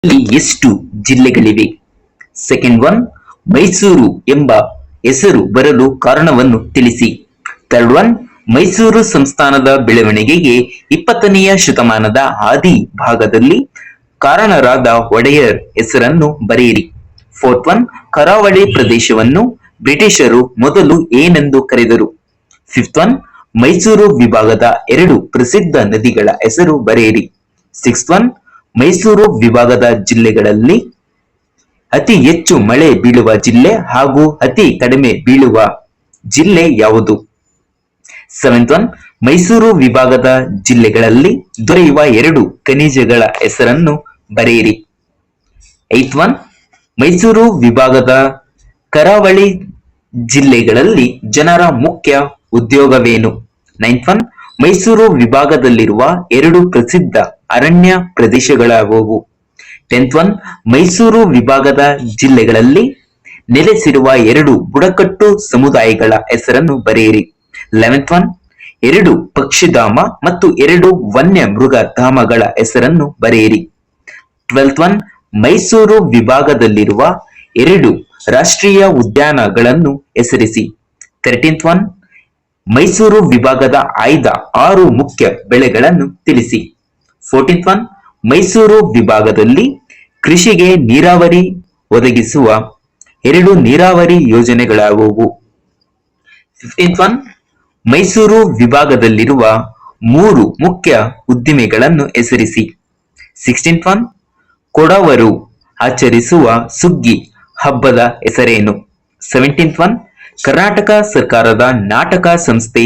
ಇಲ್ಲಿ ಎಷ್ಟು ಜಿಲ್ಲೆಗಳಿವೆ? Second one, Mysuru ಎಂಬ ಹೆಸರು ಬರಲು ಕಾರಣವನ್ನು ತಿಳಿಸಿ. ಥರ್ಡ್ ಒನ್, ಮೈಸೂರು ಸಂಸ್ಥಾನದ ಬೆಳವಣಿಗೆಗೆ 20ನೆಯ ಶತಮಾನದ ಆದಿ ಭಾಗದಲ್ಲಿ ಕಾರಣರಾದ ಒಡೆಯರ್ ಹೆಸರನ್ನು ಬರೆಯಿರಿ. ಫೋರ್ತ್ ಒನ್, ಕರಾವಳಿ ಪ್ರದೇಶವನ್ನು ಬ್ರಿಟಿಷರು ಮೊದಲು ಏನೆಂದು ಕರೆದರು. ಫಿಫ್ತ್ ಒನ್, ಮೈಸೂರು ವಿಭಾಗದ 2 ಪ್ರಸಿದ್ಧ ನದಿಗಳ ಹೆಸರು ಬರೆಯಿರಿ. ಸಿಕ್ಸ್ತ್ ಒನ್, ಮೈಸೂರು ವಿಭಾಗದ ಜಿಲ್ಲೆಗಳಲ್ಲಿ ಅತಿ ಹೆಚ್ಚು ಮಳೆ ಬೀಳುವ ಜಿಲ್ಲೆ ಹಾಗೂ ಅತಿ ಕಡಿಮೆ ಬೀಳುವ ಜಿಲ್ಲೆ ಯಾವುದು? ಸೆವೆಂತ್ ಒನ್, ಮೈಸೂರು ವಿಭಾಗದ ಜಿಲ್ಲೆಗಳಲ್ಲಿ ದೊರೆಯುವ 2 ಖನಿಜಗಳ ಹೆಸರನ್ನು ಬರೆಯಿರಿ. ಏತ್ ಒನ್, ಮೈಸೂರು ವಿಭಾಗದ ಕರಾವಳಿ ಜಿಲ್ಲೆಗಳಲ್ಲಿ ಜನರ ಮುಖ್ಯ ಉದ್ಯೋಗವೇನು? ನೈನ್ತ್ ಒನ್, ಮೈಸೂರು ವಿಭಾಗದಲ್ಲಿರುವ 2 ಪ್ರಸಿದ್ಧ ಅರಣ್ಯ ಪ್ರದೇಶಗಳಾವುವು? ಟೆಂತ್ ಒನ್, ಮೈಸೂರು ವಿಭಾಗದ ಜಿಲ್ಲೆಗಳಲ್ಲಿ ನೆಲೆಸಿರುವ 2 ಬುಡಕಟ್ಟು ಸಮುದಾಯಗಳ ಹೆಸರನ್ನು ಬರೆಯಿರಿ. 11th ಒನ್, 2 ಪಕ್ಷಿಧಾಮ ಮತ್ತು 2 ವನ್ಯ ಮೃಗ ಧಾಮಗಳ ಹೆಸರನ್ನು ಬರೆಯಿರಿ. 12th ಒನ್, ಮೈಸೂರು ವಿಭಾಗದಲ್ಲಿರುವ 2 ರಾಷ್ಟ್ರೀಯ ಉದ್ಯಾನಗಳನ್ನು ಹೆಸರಿಸಿ. 13th ಒನ್, ಮೈಸೂರು ವಿಭಾಗದ ಆಯ್ದ 6 ಮುಖ್ಯ ಬೆಳೆಗಳನ್ನು ತಿಳಿಸಿ. 14th ಒನ್, ಮೈಸೂರು ವಿಭಾಗದಲ್ಲಿ ಕೃಷಿಗೆ ನೀರಾವರಿ ಒದಗಿಸುವ 2 ನೀರಾವರಿ ಯೋಜನೆಗಳಾವುವು? 15th ಒನ್, ಮೈಸೂರು ವಿಭಾಗದಲ್ಲಿರುವ 3 ಮುಖ್ಯ ಉದ್ದಿಮೆಗಳನ್ನು ಹೆಸರಿಸಿ. 16th ಒನ್, ಕೊಡವರು ಆಚರಿಸುವ ಸುಗ್ಗಿ ಹಬ್ಬದ ಹೆಸರೇನು? 17th ಒನ್, ಕರ್ನಾಟಕ ಸರ್ಕಾರದ ನಾಟಕ ಸಂಸ್ಥೆ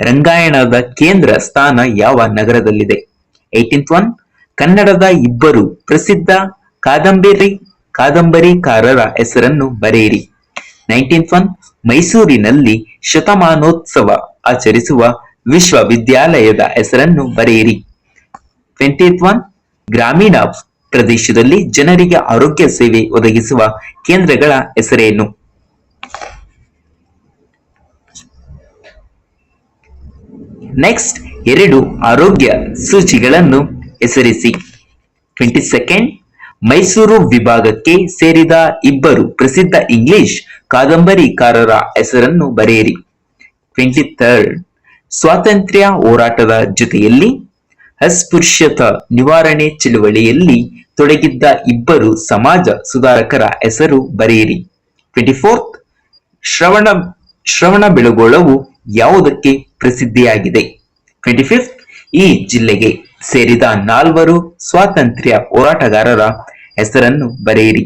ರಂಗಾಯಣದ ಕೇಂದ್ರ ಸ್ಥಾನ ಯಾವ ನಗರದಲ್ಲಿದೆ? 18th ಒನ್, ಕನ್ನಡದ 2 ಪ್ರಸಿದ್ಧ ಕಾದಂಬರಿಕಾರರ ಹೆಸರನ್ನು ಬರೆಯಿರಿ. 19th ಒನ್, ಮೈಸೂರಿನಲ್ಲಿ ಶತಮಾನೋತ್ಸವ ಆಚರಿಸುವ ವಿಶ್ವವಿದ್ಯಾಲಯದ ಹೆಸರನ್ನು ಬರೆಯಿರಿ. 20th ಒನ್, ಗ್ರಾಮೀಣ ಪ್ರದೇಶದಲ್ಲಿ ಜನರಿಗೆ ಆರೋಗ್ಯ ಸೇವೆ ಒದಗಿಸುವ ಕೇಂದ್ರಗಳ ಹೆಸರೇನು? ನೆಕ್ಸ್ಟ್ 2 ಆರೋಗ್ಯ ಸೂಚಿಗಳನ್ನು ಹೆಸರಿಸಿ. 22nd, ಮೈಸೂರು ವಿಭಾಗಕ್ಕೆ ಸೇರಿದ 2 ಪ್ರಸಿದ್ಧ ಇಂಗ್ಲಿಷ್ ಕಾದಂಬರಿಕಾರರ ಹೆಸರನ್ನು ಬರೆಯಿರಿ. 23rd, ಸ್ವಾತಂತ್ರ್ಯ ಹೋರಾಟದ ಜೊತೆಯಲ್ಲಿ ಅಸ್ಪೃಶ್ಯತ ನಿವಾರಣೆ ಚಳುವಳಿಯಲ್ಲಿ ತೊಡಗಿದ್ದ 2 ಸಮಾಜ ಸುಧಾರಕರ ಹೆಸರು ಬರೆಯಿರಿ. 24th, ಶ್ರವಣಬೆಳಗೊಳವು ಯಾವುದಕ್ಕೆ ಪ್ರಸಿದ್ಧಿಯಾಗಿದೆ? 25th, ಈ ಜಿಲ್ಲೆಗೆ ಸೇರಿದ 4 ಸ್ವಾತಂತ್ರ್ಯ ಹೋರಾಟಗಾರರ ಹೆಸರನ್ನು ಬರೆಯಿರಿ.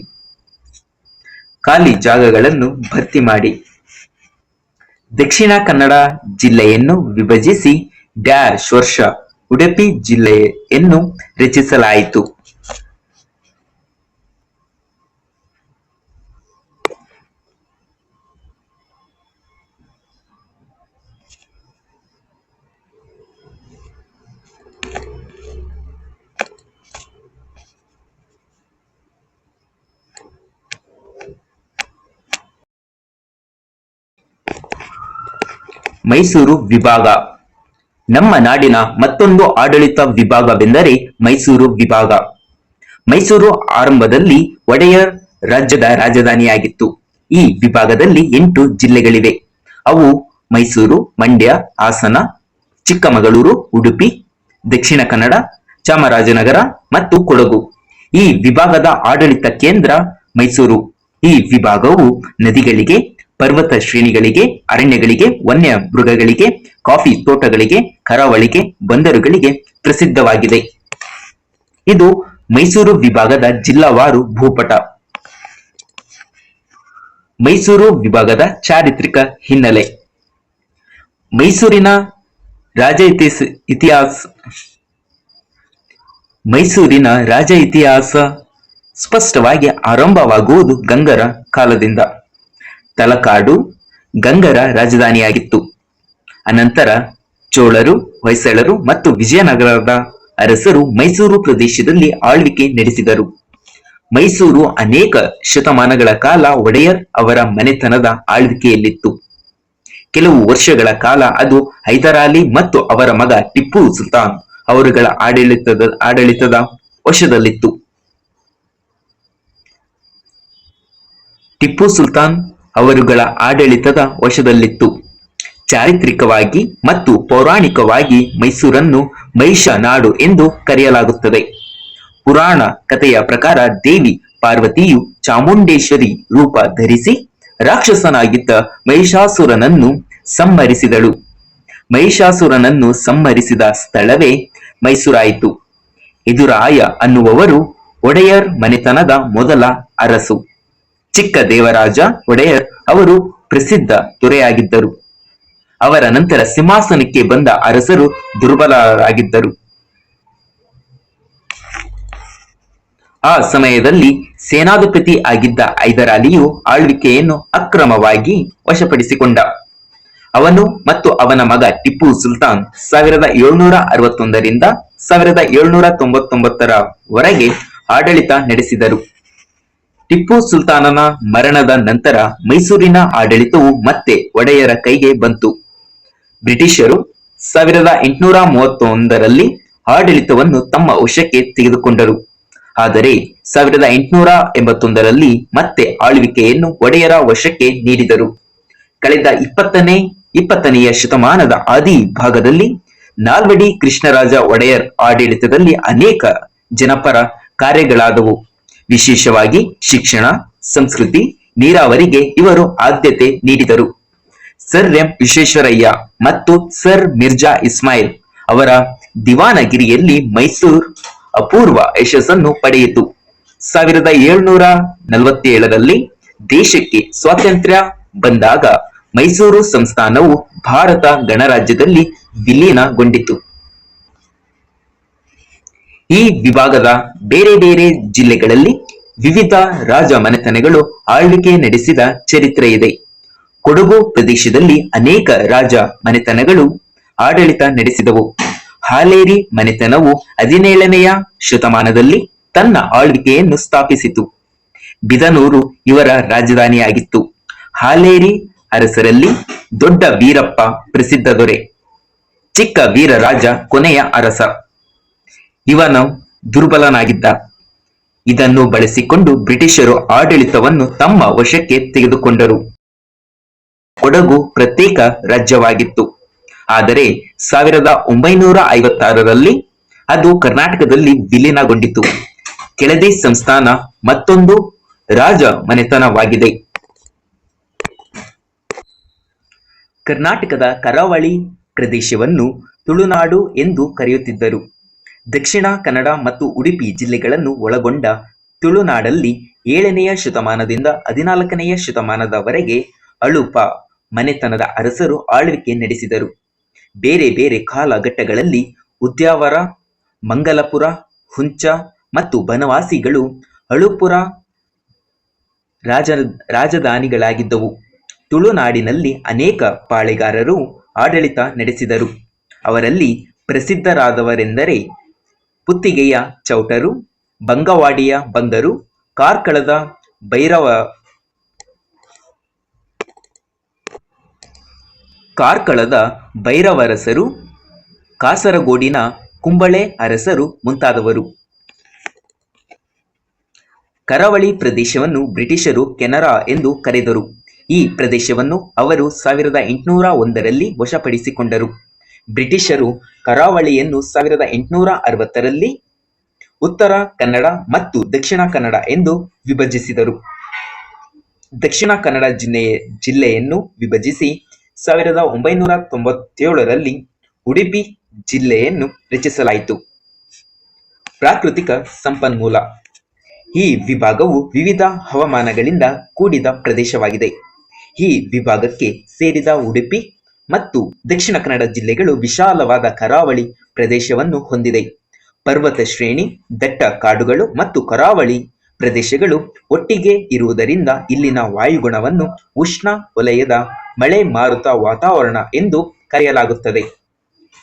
ಖಾಲಿ ಜಾಗಗಳನ್ನು ಭರ್ತಿ ಮಾಡಿ. ದಕ್ಷಿಣ ಕನ್ನಡ ಜಿಲ್ಲೆಯನ್ನು ವಿಭಜಿಸಿ ಡ್ಯಾಶ್ ವರ್ಷ ಉಡುಪಿ ಜಿಲ್ಲೆಯನ್ನು ರಚಿಸಲಾಯಿತು? ಮೈಸೂರು ವಿಭಾಗ. ನಮ್ಮ ನಾಡಿನ ಮತ್ತೊಂದು ಆಡಳಿತ ವಿಭಾಗವೆಂದರೆ ಮೈಸೂರು ವಿಭಾಗ. ಮೈಸೂರು ಆರಂಭದಲ್ಲಿ ಒಡೆಯರ್ ರಾಜ್ಯದ ರಾಜಧಾನಿಯಾಗಿತ್ತು. ಈ ವಿಭಾಗದಲ್ಲಿ 8 ಜಿಲ್ಲೆಗಳಿವೆ. ಅವು ಮೈಸೂರು, ಮಂಡ್ಯ, ಹಾಸನ, ಚಿಕ್ಕಮಗಳೂರು, ಉಡುಪಿ, ದಕ್ಷಿಣ ಕನ್ನಡ, ಚಾಮರಾಜನಗರ ಮತ್ತು ಕೊಡಗು. ಈ ವಿಭಾಗದ ಆಡಳಿತ ಕೇಂದ್ರ ಮೈಸೂರು. ಈ ವಿಭಾಗವು ನದಿಗಳಿಗೆ, ಪರ್ವತ ಶ್ರೇಣಿಗಳಿಗೆ, ಅರಣ್ಯಗಳಿಗೆ, ವನ್ಯ ಮೃಗಗಳಿಗೆ, ಕಾಫಿ ತೋಟಗಳಿಗೆ, ಕರಾವಳಿಗೆ, ಬಂದರುಗಳಿಗೆ ಪ್ರಸಿದ್ಧವಾಗಿದೆ. ಇದು ಮೈಸೂರು ವಿಭಾಗದ ಜಿಲ್ಲಾವಾರು ಭೂಪಟ. ಮೈಸೂರು ವಿಭಾಗದ ಚಾರಿತ್ರಿಕ ಹಿನ್ನೆಲೆ. ಮೈಸೂರಿನ ರಾಜ ಇತಿಹಾಸ ಸ್ಪಷ್ಟವಾಗಿ ಆರಂಭವಾಗುವುದು ಗಂಗರ ಕಾಲದಿಂದ. ತಲಕಾಡು ಗಂಗರ ರಾಜಧಾನಿಯಾಗಿತ್ತು. ಅನಂತರ ಚೋಳರು, ಹೊಯ್ಸಳರು ಮತ್ತು ವಿಜಯನಗರದ ಅರಸರು ಮೈಸೂರು ಪ್ರದೇಶದಲ್ಲಿ ಆಳ್ವಿಕೆ ನಡೆಸಿದರು. ಮೈಸೂರು ಅನೇಕ ಶತಮಾನಗಳ ಕಾಲ ಒಡೆಯರ್ ಅವರ ಮನೆತನದ ಆಳ್ವಿಕೆಯಲ್ಲಿತ್ತು. ಕೆಲವು ವರ್ಷಗಳ ಕಾಲ ಅದು ಹೈದರಾಲಿ ಮತ್ತು ಅವರ ಮಗ ಟಿಪ್ಪು ಸುಲ್ತಾನ್ ಅವರುಗಳ ಆಡಳಿತದ ವಶದಲ್ಲಿತ್ತು. ಟಿಪ್ಪು ಸುಲ್ತಾನ್ ಅವರುಗಳ ಆಡಳಿತದ ವಶದಲ್ಲಿತ್ತು. ಚಾರಿತ್ರಿಕವಾಗಿ ಮತ್ತು ಪೌರಾಣಿಕವಾಗಿ ಮೈಸೂರನ್ನು ಮಹಿಷ ನಾಡು ಎಂದು ಕರೆಯಲಾಗುತ್ತದೆ. ಪುರಾಣ ಕಥೆಯ ಪ್ರಕಾರ ದೇವಿ ಪಾರ್ವತಿಯು ಚಾಮುಂಡೇಶ್ವರಿ ರೂಪ ಧರಿಸಿ ರಾಕ್ಷಸನಾಗಿದ್ದ ಮಹಿಷಾಸುರನನ್ನು ಸಂಹರಿಸಿದಳು. ಮಹಿಷಾಸುರನನ್ನು ಸಂಹರಿಸಿದ ಸ್ಥಳವೇ ಮೈಸೂರಾಯಿತು. ಎದುರಾಯ ಅನ್ನುವವರು ಒಡೆಯರ್ ಮನೆತನದ ಮೊದಲ ಅರಸು. ಚಿಕ್ಕ ದೇವರಾಜ ಒಡೆಯರ್ ಅವರು ಪ್ರಸಿದ್ಧ ದೊರೆಯಾಗಿದ್ದರು. ಅವರ ನಂತರ ಸಿಂಹಾಸನಕ್ಕೆ ಬಂದ ಅರಸರು ದುರ್ಬಲರಾಗಿದ್ದರು. ಆ ಸಮಯದಲ್ಲಿ ಸೇನಾಧಿಪತಿ ಆಗಿದ್ದ ಹೈದರಾಲಿಯು ಆಳ್ವಿಕೆಯನ್ನು ಅಕ್ರಮವಾಗಿ ವಶಪಡಿಸಿಕೊಂಡ. ಅವನು ಮತ್ತು ಅವನ ಮಗ ಟಿಪ್ಪು ಸುಲ್ತಾನ್ 1761ರಿಂದ 1799 ಆಡಳಿತ ನಡೆಸಿದರು. ಟಿಪ್ಪು ಸುಲ್ತಾನನ ಮರಣದ ನಂತರ ಮೈಸೂರಿನ ಆಡಳಿತವು ಮತ್ತೆ ಒಡೆಯರ ಕೈಗೆ ಬಂತು. ಬ್ರಿಟಿಷರು 1831ರಲ್ಲಿ ಆಡಳಿತವನ್ನು ತಮ್ಮ ವಶಕ್ಕೆ ತೆಗೆದುಕೊಂಡರು. ಆದರೆ 1881ರಲ್ಲಿ ಮತ್ತೆ ಆಳ್ವಿಕೆಯನ್ನು ಒಡೆಯರ ವಶಕ್ಕೆ ನೀಡಿದರು. ಕಳೆದ 20ನೆಯ ಶತಮಾನದ ಆದಿ ಭಾಗದಲ್ಲಿ ನಾಲ್ವಡಿ ಕೃಷ್ಣರಾಜ ಒಡೆಯರ್ ಆಡಳಿತದಲ್ಲಿ ಅನೇಕ ಜನಪರ ಕಾರ್ಯಗಳಾದವು. ವಿಶೇಷವಾಗಿ ಶಿಕ್ಷಣ, ಸಂಸ್ಕೃತಿ, ನೀರಾವರಿಗೆ ಇವರು ಆದ್ಯತೆ ನೀಡಿದರು. ಸರ್ ಎಂ ವಿಶ್ವೇಶ್ವರಯ್ಯ ಮತ್ತು ಸರ್ ಮಿರ್ಜಾ ಇಸ್ಮಾಯಿಲ್ ಅವರ ದಿವಾನಗಿರಿಯಲ್ಲಿ ಮೈಸೂರು ಅಪೂರ್ವ ಯಶಸ್ಸನ್ನು ಪಡೆಯಿತು. 1747ರಲ್ಲಿ ದೇಶಕ್ಕೆ ಸ್ವಾತಂತ್ರ್ಯ ಬಂದಾಗ ಮೈಸೂರು ಸಂಸ್ಥಾನವು ಭಾರತ ಗಣರಾಜ್ಯದಲ್ಲಿ ವಿಲೀನಗೊಂಡಿತು. ಈ ವಿಭಾಗದ ಬೇರೆ ಬೇರೆ ಜಿಲ್ಲೆಗಳಲ್ಲಿ ವಿವಿಧ ರಾಜ ಮನೆತನಗಳು ಆಳ್ವಿಕೆ ನಡೆಸಿದ ಚರಿತ್ರೆ ಇದೆ. ಕೊಡಗು ಪ್ರದೇಶದಲ್ಲಿ ಅನೇಕ ರಾಜ ಮನೆತನಗಳು ಆಡಳಿತ ನಡೆಸಿದವು. ಹಾಲೇರಿ ಮನೆತನವು 17ನೆಯ ಶತಮಾನದಲ್ಲಿ ತನ್ನ ಆಳ್ವಿಕೆಯನ್ನು ಸ್ಥಾಪಿಸಿತು. ಬಿದನೂರು ಇವರ ರಾಜಧಾನಿಯಾಗಿತ್ತು. ಹಾಲೇರಿ ಅರಸರಲ್ಲಿ ದೊಡ್ಡ ವೀರಪ್ಪ ಪ್ರಸಿದ್ಧ ದೊರೆ, ಚಿಕ್ಕ ವೀರರಾಜ ಕೊನೆಯ ಅರಸ. ಇವನು ದುರ್ಬಲನಾಗಿದ್ದ. ಇದನ್ನು ಬಳಸಿಕೊಂಡು ಬ್ರಿಟಿಷರು ಆಡಳಿತವನ್ನು ತಮ್ಮ ವಶಕ್ಕೆ ತೆಗೆದುಕೊಂಡರು. ಕೊಡಗು ಪ್ರತ್ಯೇಕ ರಾಜ್ಯವಾಗಿತ್ತು. ಆದರೆ 1956ರಲ್ಲಿ ಅದು ಕರ್ನಾಟಕದಲ್ಲಿ ವಿಲೀನಗೊಂಡಿತು. ಕೆಳದಿ ಸಂಸ್ಥಾನ ಮತ್ತೊಂದು ರಾಜ ಮನೆತನವಾಗಿದೆ. ಕರ್ನಾಟಕದ ಕರಾವಳಿ ಪ್ರದೇಶವನ್ನು ತುಳುನಾಡು ಎಂದು ಕರೆಯುತ್ತಿದ್ದರು. ದಕ್ಷಿಣ ಕನ್ನಡ ಮತ್ತು ಉಡುಪಿ ಜಿಲ್ಲೆಗಳನ್ನು ಒಳಗೊಂಡ ತುಳುನಾಡಲ್ಲಿ 7ನೆಯ ಶತಮಾನದಿಂದ 14ನೆಯ ಶತಮಾನದವರೆಗೆ ಅಳುಪ ಮನೆತನದ ಅರಸರು ಆಳ್ವಿಕೆ ನಡೆಸಿದರು. ಬೇರೆ ಬೇರೆ ಕಾಲಘಟ್ಟಗಳಲ್ಲಿ ಉದ್ಯಾವರ, ಮಂಗಲಪುರ, ಹುಂಚ ಮತ್ತು ಬನವಾಸಿಗಳು ಅಳುಪುರ ರಾಜಧಾನಿಗಳಾಗಿದ್ದವು. ತುಳುನಾಡಿನಲ್ಲಿ ಅನೇಕ ಪಾಳೆಗಾರರು ಆಡಳಿತ ನಡೆಸಿದರು. ಅವರಲ್ಲಿ ಪ್ರಸಿದ್ಧರಾದವರೆಂದರೆ ಪುತ್ತಿಗೆಯ ಚೌಟರು, ಬಂಗವಾಡಿಯ ಬಂಗರು, ಕಾರ್ಕಳದ ಭೈರವರಸರು, ಕಾಸರಗೋಡಿನ ಕುಂಬಳೆ ಅರಸರು ಮುಂತಾದವರು. ಕರಾವಳಿ ಪ್ರದೇಶವನ್ನು ಬ್ರಿಟಿಷರು ಕೆನರಾ ಎಂದು ಕರೆದರು. ಈ ಪ್ರದೇಶವನ್ನು ಅವರು 1801ರಲ್ಲಿ ವಶಪಡಿಸಿಕೊಂಡರು. ಬ್ರಿಟಿಷರು ಕರಾವಳಿಯನ್ನು 1860ರಲ್ಲಿ ಉತ್ತರ ಕನ್ನಡ ಮತ್ತು ದಕ್ಷಿಣ ಕನ್ನಡ ಎಂದು ವಿಭಜಿಸಿದರು. ದಕ್ಷಿಣ ಕನ್ನಡ ಜಿಲ್ಲೆಯನ್ನು ವಿಭಜಿಸಿ 1997ರಲ್ಲಿ ಉಡುಪಿ ಜಿಲ್ಲೆಯನ್ನು ರಚಿಸಲಾಯಿತು. ಪ್ರಾಕೃತಿಕ ಸಂಪನ್ಮೂಲ. ಈ ವಿಭಾಗವು ವಿವಿಧ ಹವಾಮಾನಗಳಿಂದ ಕೂಡಿದ ಪ್ರದೇಶವಾಗಿದೆ. ಈ ವಿಭಾಗಕ್ಕೆ ಸೇರಿದ ಉಡುಪಿ ಮತ್ತು ದಕ್ಷಿಣ ಕನ್ನಡ ಜಿಲ್ಲೆಗಳು ವಿಶಾಲವಾದ ಕರಾವಳಿ ಪ್ರದೇಶವನ್ನು ಹೊಂದಿದೆ. ಪರ್ವತ ಶ್ರೇಣಿ, ದಟ್ಟ ಕಾಡುಗಳು ಮತ್ತು ಕರಾವಳಿ ಪ್ರದೇಶಗಳು ಒಟ್ಟಿಗೆ ಇರುವುದರಿಂದ ಇಲ್ಲಿನ ವಾಯುಗುಣವನ್ನು ಉಷ್ಣ ವಲಯದ ಮಳೆ ಮಾರುತ ವಾತಾವರಣ ಎಂದು ಕರೆಯಲಾಗುತ್ತದೆ.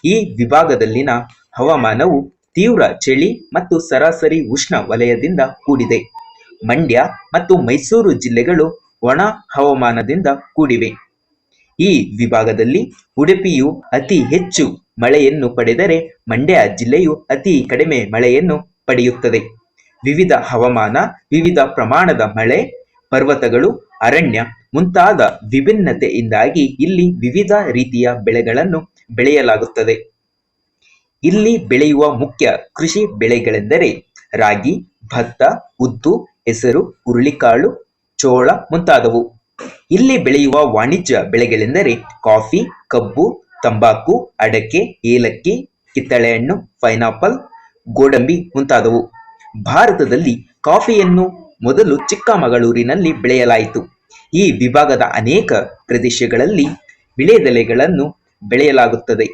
ಈ ವಿಭಾಗದಲ್ಲಿನ ಹವಾಮಾನವು ತೀವ್ರ ಚಳಿ ಮತ್ತು ಸರಾಸರಿ ಉಷ್ಣ ವಲಯದಿಂದ ಕೂಡಿದೆ. ಮಂಡ್ಯ ಮತ್ತು ಮೈಸೂರು ಜಿಲ್ಲೆಗಳು ಒಣ ಹವಾಮಾನದಿಂದ ಕೂಡಿವೆ. ಈ ವಿಭಾಗದಲ್ಲಿ ಉಡುಪಿಯು ಅತಿ ಹೆಚ್ಚು ಮಳೆಯನ್ನು ಪಡೆದರೆ ಮಂಡ್ಯ ಜಿಲ್ಲೆಯು ಅತಿ ಕಡಿಮೆ ಮಳೆಯನ್ನು ಪಡೆಯುತ್ತದೆ. ವಿವಿಧ ಹವಾಮಾನ, ವಿವಿಧ ಪ್ರಮಾಣದ ಮಳೆ, ಪರ್ವತಗಳು ಅರಣ್ಯ ಮುಂತಾದ ವಿಭಿನ್ನತೆಯಿಂದಾಗಿ ಇಲ್ಲಿ ವಿವಿಧ ರೀತಿಯ ಬೆಳೆಗಳನ್ನು ಬೆಳೆಯಲಾಗುತ್ತದೆ. ಇಲ್ಲಿ ಬೆಳೆಯುವ ಮುಖ್ಯ ಕೃಷಿ ಬೆಳೆಗಳೆಂದರೆ ರಾಗಿ, ಭತ್ತ, ಉದ್ದು, ಹೆಸರು, ಹುರುಳಿಕಾಳು, ಚೋಳ ಮುಂತಾದವು. ಇಲ್ಲಿ ಬೆಳೆಯುವ ವಾಣಿಜ್ಯ ಬೆಳೆಗಳೆಂದರೆ ಕಾಫಿ, ಕಬ್ಬು, ತಂಬಾಕು, ಅಡಕೆ, ಏಲಕ್ಕಿ, ಕಿತ್ತಳೆಹಣ್ಣು, ಪೈನಾಪಲ್, ಗೋಡಂಬಿ ಮುಂತಾದವು. ಭಾರತದಲ್ಲಿ ಕಾಫಿಯನ್ನು ಮೊದಲು ಚಿಕ್ಕಮಗಳೂರಿನಲ್ಲಿ ಬೆಳೆಯಲಾಯಿತು. ಈ ವಿಭಾಗದ ಅನೇಕ ಪ್ರದೇಶಗಳಲ್ಲಿ ವೀಳ್ಯದೆಲೆಗಳನ್ನು ಬೆಳೆಯಲಾಗುತ್ತದೆ.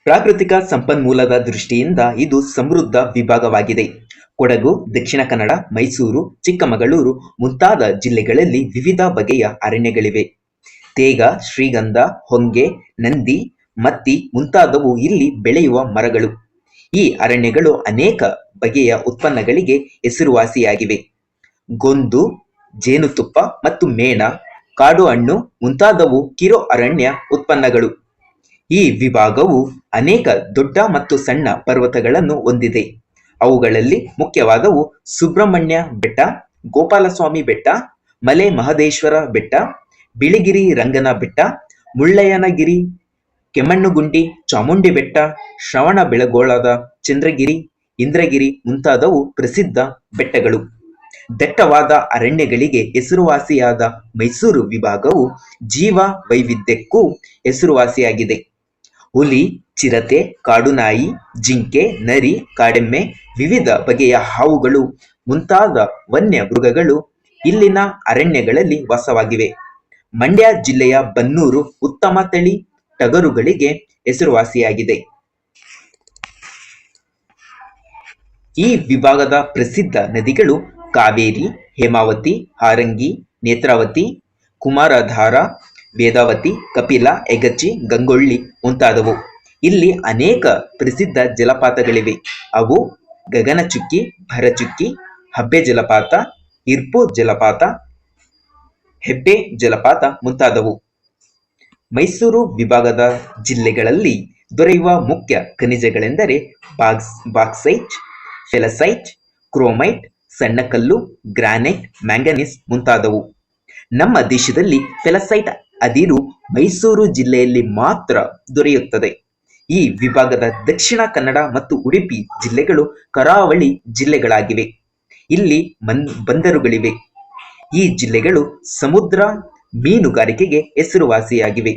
ಪ್ರಾಕೃತಿಕ ಸಂಪನ್ಮೂಲದ ದೃಷ್ಟಿಯಿಂದ ಇದು ಸಮೃದ್ಧ ವಿಭಾಗವಾಗಿದೆ. ಕೊಡಗು, ದಕ್ಷಿಣ ಕನ್ನಡ, ಮೈಸೂರು, ಚಿಕ್ಕಮಗಳೂರು ಮುಂತಾದ ಜಿಲ್ಲೆಗಳಲ್ಲಿ ವಿವಿಧ ಬಗೆಯ ಅರಣ್ಯಗಳಿವೆ. ತೇಗ, ಶ್ರೀಗಂಧ, ಹೊಂಗೆ, ನಂದಿ, ಮತ್ತಿ ಮುಂತಾದವು ಇಲ್ಲಿ ಬೆಳೆಯುವ ಮರಗಳು. ಈ ಅರಣ್ಯಗಳು ಅನೇಕ ಬಗೆಯ ಉತ್ಪನ್ನಗಳಿಗೆ ಹೆಸರುವಾಸಿಯಾಗಿವೆ. ಗೊಂದು, ಜೇನುತುಪ್ಪ ಮತ್ತು ಮೇಣ, ಕಾಡು ಹಣ್ಣು ಮುಂತಾದವು ಕಿರು ಅರಣ್ಯ ಉತ್ಪನ್ನಗಳು. ಈ ವಿಭಾಗವು ಅನೇಕ ದೊಡ್ಡ ಮತ್ತು ಸಣ್ಣ ಪರ್ವತಗಳನ್ನು ಹೊಂದಿದೆ. ಅವುಗಳಲ್ಲಿ ಮುಖ್ಯವಾದವು ಸುಬ್ರಹ್ಮಣ್ಯ ಬೆಟ್ಟ, ಗೋಪಾಲಸ್ವಾಮಿ ಬೆಟ್ಟ, ಮಲೆ ಮಹದೇಶ್ವರ ಬೆಟ್ಟ, ಬಿಳಿಗಿರಿ ರಂಗನ ಬೆಟ್ಟ, ಮುಳ್ಳಯ್ಯನಗಿರಿ, ಕೆಮ್ಮಣ್ಣುಗುಂಡಿ, ಚಾಮುಂಡಿ ಬೆಟ್ಟ, ಶ್ರವಣಬೆಳಗೊಳದ ಚಂದ್ರಗಿರಿ, ಇಂದ್ರಗಿರಿ ಮುಂತಾದವು ಪ್ರಸಿದ್ಧ ಬೆಟ್ಟಗಳು. ದಟ್ಟವಾದ ಅರಣ್ಯಗಳಿಗೆ ಹೆಸರುವಾಸಿಯಾದ ಮೈಸೂರು ವಿಭಾಗವು ಜೀವ ವೈವಿಧ್ಯಕ್ಕೂ ಹೆಸರುವಾಸಿಯಾಗಿದೆ. ಹುಲಿ, ಚಿರತೆ, ಕಾಡುನಾಯಿ, ಜಿಂಕೆ, ನರಿ, ಕಾಡೆಮ್ಮೆ, ವಿವಿಧ ಬಗೆಯ ಹಾವುಗಳು ಮುಂತಾದ ವನ್ಯ ಮೃಗಗಳು ಇಲ್ಲಿನ ಅರಣ್ಯಗಳಲ್ಲಿ ವಾಸವಾಗಿವೆ. ಮಂಡ್ಯ ಜಿಲ್ಲೆಯ ಬನ್ನೂರು ಉತ್ತಮ ತಳಿ ಟಗರುಗಳಿಗೆ ಹೆಸರುವಾಸಿಯಾಗಿದೆ. ಈ ವಿಭಾಗದ ಪ್ರಸಿದ್ಧ ನದಿಗಳು ಕಾವೇರಿ, ಹೇಮಾವತಿ, ಹಾರಂಗಿ, ನೇತ್ರಾವತಿ, ಕುಮಾರಧಾರ, ವೇದಾವತಿ, ಕಪಿಲ, ಯಗಚಿ, ಗಂಗೊಳ್ಳಿ ಮುಂತಾದವು. ಇಲ್ಲಿ ಅನೇಕ ಪ್ರಸಿದ್ಧ ಜಲಪಾತಗಳಿವೆ. ಅವು ಗಗನಚುಕ್ಕಿ, ಭರಚುಕ್ಕಿ, ಹಬ್ಬೆ ಜಲಪಾತ, ಇರ್ಪು ಜಲಪಾತ, ಹೆಬ್ಬೆ ಜಲಪಾತ ಮುಂತಾದವು. ಮೈಸೂರು ವಿಭಾಗದ ಜಿಲ್ಲೆಗಳಲ್ಲಿ ದೊರೆಯುವ ಮುಖ್ಯ ಖನಿಜಗಳೆಂದರೆ ಬಾಕ್ಸೈಟ್, ಫೆಲಸೈಟ್, ಕ್ರೋಮೈಟ್, ಸಣ್ಣಕಲ್ಲು, ಗ್ರಾನೈಟ್, ಮ್ಯಾಂಗನೀಸ್ ಮುಂತಾದವು. ನಮ್ಮ ದೇಶದಲ್ಲಿ ಫೆಲಸೈಟ್ ಅದಿರು ಮೈಸೂರು ಜಿಲ್ಲೆಯಲ್ಲಿ ಮಾತ್ರ ದೊರೆಯುತ್ತದೆ. ಈ ವಿಭಾಗದ ದಕ್ಷಿಣ ಕನ್ನಡ ಮತ್ತು ಉಡುಪಿ ಜಿಲ್ಲೆಗಳು ಕರಾವಳಿ ಜಿಲ್ಲೆಗಳಾಗಿವೆ. ಇಲ್ಲಿ ಬಂದರುಗಳಿವೆ. ಈ ಜಿಲ್ಲೆಗಳು ಸಮುದ್ರ ಮೀನುಗಾರಿಕೆಗೆ ಹೆಸರುವಾಸಿಯಾಗಿವೆ.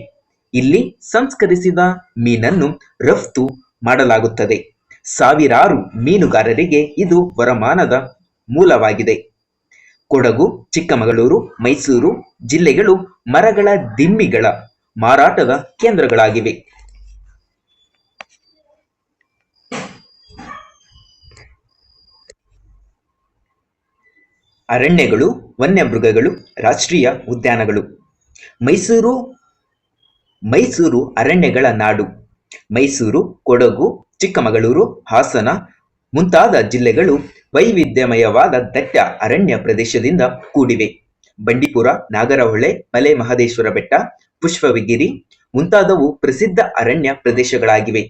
ಇಲ್ಲಿ ಸಂಸ್ಕರಿಸಿದ ಮೀನನ್ನು ರಫ್ತು ಮಾಡಲಾಗುತ್ತದೆ. ಸಾವಿರಾರು ಮೀನುಗಾರರಿಗೆ ಇದು ವರಮಾನದ ಮೂಲವಾಗಿದೆ. ಕೊಡಗು, ಚಿಕ್ಕಮಗಳೂರು, ಮೈಸೂರು ಜಿಲ್ಲೆಗಳು ಮರಗಳ ದಿಮ್ಮಿಗಳ ಮಾರಾಟದ ಕೇಂದ್ರಗಳಾಗಿವೆ. ಅರಣ್ಯಗಳು, ವನ್ಯಮೃಗಗಳು, ರಾಷ್ಟ್ರೀಯ ಉದ್ಯಾನಗಳು. ಮೈಸೂರು ಅರಣ್ಯಗಳ ನಾಡು. ಮೈಸೂರು, ಕೊಡಗು, ಚಿಕ್ಕಮಗಳೂರು, ಹಾಸನ ಮುಂತಾದ ಜಿಲ್ಲೆಗಳು ವೈವಿಧ್ಯಮಯವಾದ ದಟ್ಟ ಅರಣ್ಯ ಪ್ರದೇಶದಿಂದ ಕೂಡಿವೆ. ಬಂಡೀಪುರ, ನಾಗರಹೊಳೆ, ಮಲೆ ಮಹದೇಶ್ವರ ಬೆಟ್ಟ, ಪುಷ್ಪಗಿರಿ ಮುಂತಾದವು ಪ್ರಸಿದ್ಧ ಅರಣ್ಯ ಪ್ರದೇಶಗಳಾಗಿವೆ.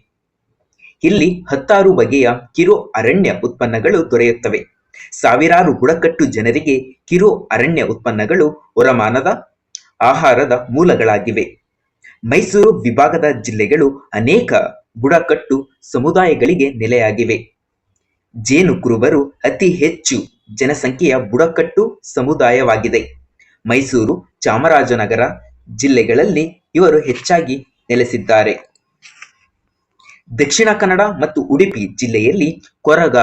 ಇಲ್ಲಿ 10 ಬಗೆಯ ಕಿರು ಅರಣ್ಯ ಉತ್ಪನ್ನಗಳು ದೊರೆಯುತ್ತವೆ. ಸಾವಿರಾರು ಬುಡಕಟ್ಟು ಜನರಿಗೆ ಕಿರು ಅರಣ್ಯ ಉತ್ಪನ್ನಗಳು ವರಮಾನದ ಆಹಾರದ ಮೂಲಗಳಾಗಿವೆ. ಮೈಸೂರು ವಿಭಾಗದ ಜಿಲ್ಲೆಗಳು ಅನೇಕ ಬುಡಕಟ್ಟು ಸಮುದಾಯಗಳಿಗೆ ನೆಲೆಯಾಗಿವೆ. ಜೇನು ಕುರುಬರು ಅತಿ ಹೆಚ್ಚು ಜನಸಂಖ್ಯೆಯ ಬುಡಕಟ್ಟು ಸಮುದಾಯವಾಗಿದೆ. ಮೈಸೂರು, ಚಾಮರಾಜನಗರ ಜಿಲ್ಲೆಗಳಲ್ಲಿ ಇವರು ಹೆಚ್ಚಾಗಿ ನೆಲೆಸಿದ್ದಾರೆ. ದಕ್ಷಿಣ ಕನ್ನಡ ಮತ್ತು ಉಡುಪಿ ಜಿಲ್ಲೆಯಲ್ಲಿ ಕೊರಗ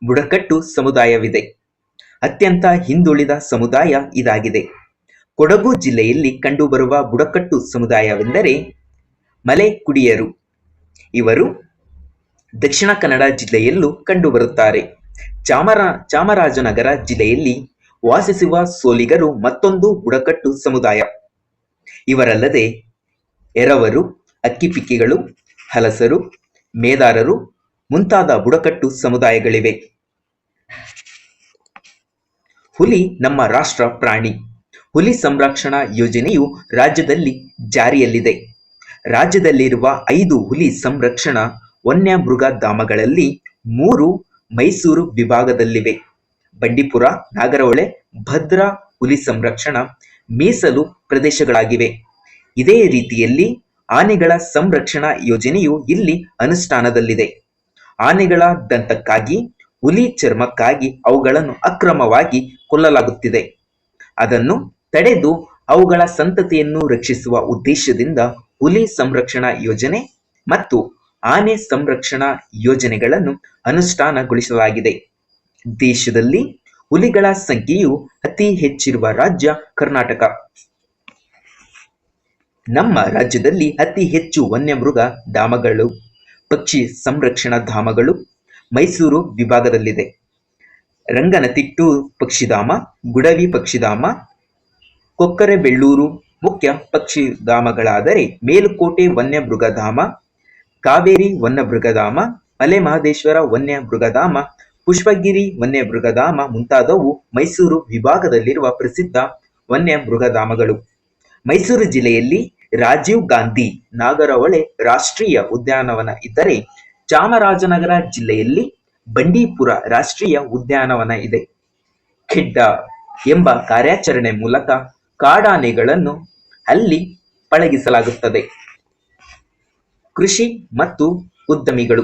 ಬುಡಕಟ್ಟು ಸಮುದಾಯವಿದೆ. ಅತ್ಯಂತ ಹಿಂದುಳಿದ ಸಮುದಾಯ ಇದಾಗಿದೆ. ಕೊಡಗು ಜಿಲ್ಲೆಯಲ್ಲಿ ಕಂಡುಬರುವ ಬುಡಕಟ್ಟು ಸಮುದಾಯವೆಂದರೆ ಮಲೆಕುಡಿಯರು. ಇವರು ದಕ್ಷಿಣ ಕನ್ನಡ ಜಿಲ್ಲೆಯಲ್ಲೂ ಕಂಡುಬರುತ್ತಾರೆ. ಚಾಮರಾಜನಗರ ಜಿಲ್ಲೆಯಲ್ಲಿ ವಾಸಿಸುವ ಸೋಲಿಗರು ಮತ್ತೊಂದು ಬುಡಕಟ್ಟು ಸಮುದಾಯ. ಇವರಲ್ಲದೆ ಎರವರು, ಅಕ್ಕಿಪಿಕ್ಕಿಗಳು, ಹಲಸರು, ಮೇದಾರರು ಮುಂತಾದ ಬುಡಕಟ್ಟು ಸಮುದಾಯಗಳಿವೆ. ಹುಲಿ ನಮ್ಮ ರಾಷ್ಟ್ರ ಪ್ರಾಣಿ. ಹುಲಿ ಸಂರಕ್ಷಣಾ ಯೋಜನೆಯು ರಾಜ್ಯದಲ್ಲಿ ಜಾರಿಯಲ್ಲಿದೆ. ರಾಜ್ಯದಲ್ಲಿರುವ 5 ಹುಲಿ ಸಂರಕ್ಷಣಾ ವನ್ಯಮೃಗ ಧಾಮಗಳಲ್ಲಿ 3 ಮೈಸೂರು ವಿಭಾಗದಲ್ಲಿವೆ. ಬಂಡೀಪುರ, ನಾಗರಹೊಳೆ, ಭದ್ರಾ ಹುಲಿ ಸಂರಕ್ಷಣಾ ಮೀಸಲು ಪ್ರದೇಶಗಳಾಗಿವೆ. ಇದೇ ರೀತಿಯಲ್ಲಿ ಆನೆಗಳ ಸಂರಕ್ಷಣಾ ಯೋಜನೆಯು ಇಲ್ಲಿ ಅನುಷ್ಠಾನದಲ್ಲಿದೆ. ಆನೆಗಳ ದಂತಕ್ಕಾಗಿ, ಹುಲಿ ಚರ್ಮಕ್ಕಾಗಿ ಅವುಗಳನ್ನು ಅಕ್ರಮವಾಗಿ ಕೊಲ್ಲಲಾಗುತ್ತಿದೆ. ಅದನ್ನು ತಡೆದು ಅವುಗಳ ಸಂತತಿಯನ್ನು ರಕ್ಷಿಸುವ ಉದ್ದೇಶದಿಂದ ಹುಲಿ ಸಂರಕ್ಷಣಾ ಯೋಜನೆ ಮತ್ತು ಆನೆ ಸಂರಕ್ಷಣಾ ಯೋಜನೆಗಳನ್ನು ಅನುಷ್ಠಾನಗೊಳಿಸಲಾಗಿದೆ. ದೇಶದಲ್ಲಿ ಹುಲಿಗಳ ಸಂಖ್ಯೆಯು ಅತಿ ಹೆಚ್ಚಿರುವ ರಾಜ್ಯ ಕರ್ನಾಟಕ. ನಮ್ಮ ರಾಜ್ಯದಲ್ಲಿ ಅತಿ ಹೆಚ್ಚು ವನ್ಯಮೃಗ ಧಾಮಗಳು, ಪಕ್ಷಿ ಸಂರಕ್ಷಣಾ ಧಾಮಗಳು ಮೈಸೂರು ವಿಭಾಗದಲ್ಲಿದೆ. ರಂಗನತಿಟ್ಟು ಪಕ್ಷಿಧಾಮ, ಗುಡವಿ ಪಕ್ಷಿಧಾಮ, ಕೊಕ್ಕರೆಬೆಳ್ಳೂರು ಮುಖ್ಯ ಪಕ್ಷಿಧಾಮಗಳಾದರೆ ಮೇಲುಕೋಟೆ ವನ್ಯಮೃಗಧಾಮ, ಕಾವೇರಿ ವನ್ಯಮೃಗಧಾಮ, ಮಲೆಮಹದೇಶ್ವರ ವನ್ಯಮೃಗಧಾಮ, ಪುಷ್ಪಗಿರಿ ವನ್ಯಮೃಗಧಾಮ ಮುಂತಾದವು ಮೈಸೂರು ವಿಭಾಗದಲ್ಲಿರುವ ಪ್ರಸಿದ್ಧ ವನ್ಯಮೃಗಧಾಮಗಳು. ಮೈಸೂರು ಜಿಲ್ಲೆಯಲ್ಲಿ ರಾಜೀವ್ ಗಾಂಧಿ ನಾಗರಹೊಳೆ ರಾಷ್ಟ್ರೀಯ ಉದ್ಯಾನವನ ಇದ್ದರೆ, ಚಾಮರಾಜನಗರ ಜಿಲ್ಲೆಯಲ್ಲಿ ಬಂಡೀಪುರ ರಾಷ್ಟ್ರೀಯ ಉದ್ಯಾನವನ ಇದೆ. ಖೆಡ್ಡ ಎಂಬ ಕಾರ್ಯಾಚರಣೆ ಮೂಲಕ ಕಾಡಾನೆಗಳನ್ನು ಅಲ್ಲಿ ಪಳಗಿಸಲಾಗುತ್ತದೆ. ಕೃಷಿ ಮತ್ತು ಉದ್ಯಮಿಗಳು.